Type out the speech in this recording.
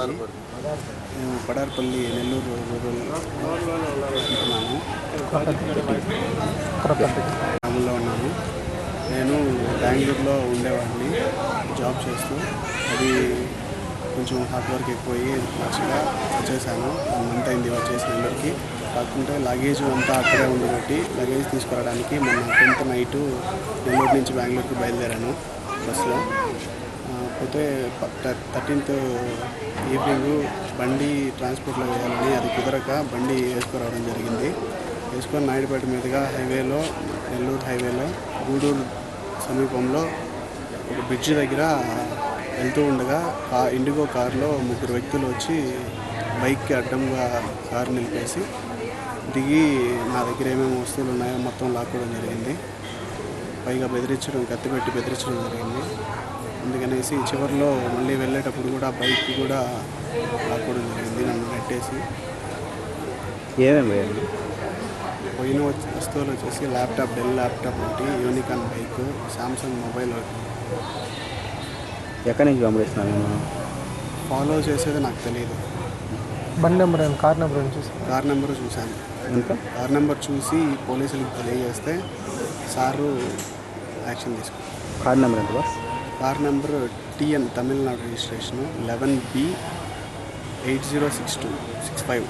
నేను పడార్పల్లి నెల్లూరు రూరల్ ఉంటున్నాను. గ్రామంలో ఉన్నాను. నేను బెంగళూరులో ఉండేవాడిని జాబ్ చేస్తూ. అది కొంచెం హార్డ్ వర్క్ ఎక్కువయ్యి నచ్చగా వచ్చేసాను. 1 మంత్ అయింది వచ్చేసి నెల్లూరుకి. కాకుంటే లగేజ్ అంతా అక్కడే ఉండబట్టి లగేజ్ తీసుకురావడానికి మొన్న 10th నైటు నెల్లూరు నుంచి బెంగళూరుకి బయలుదేరాను బస్సులో. పోతే 13th ఈవినింగ్ బండి ట్రాన్స్పోర్ట్లో వేయాలని అది కుదరక బండి వేసుకురావడం జరిగింది. వేసుకొని నాయుడుపేట మీదుగా హైవేలో నెల్లూరు హైవేలో గూడూరు సమీపంలో ఒక బ్రిడ్జ్ దగ్గర వెళ్తూ ఉండగా ఇండిగో కారులో 3 వ్యక్తులు వచ్చి బైక్కి అడ్డంగా కారు నిలిపేసి దిగి నా దగ్గర ఏమేమి వస్తువులు ఉన్నాయో మొత్తం లాక్కోవడం జరిగింది. పైగా కత్తి పెట్టి బెదిరించడం జరిగింది. అందుకనేసి చివరిలో మళ్ళీ వెళ్ళేటప్పుడు కూడా బైక్ కూడా లాక్కోవడం జరిగింది, నన్ను నెట్టేసి. ఏమేమి పోయిన వస్తువులు వచ్చేసి ల్యాప్టాప్, డెల్ ల్యాప్టాప్ ఒకటి, యూనికాన్ బైక్, సామ్సంగ్ మొబైల్ ఒకటి. ఎక్కడి నుంచి పంపిస్తున్నాను? ఫాలో చేసేది నాకు తెలియదు. బండి number car number car number చూశాను. కార్ నెంబర్ చూసి పోలీసులకు తెలియజేస్తే సారు యాక్షన్ తీసుకున్నాను. కార్ నెంబర్ ఎంత boss? Car number TN Tamil Nadu registration 11B 806265.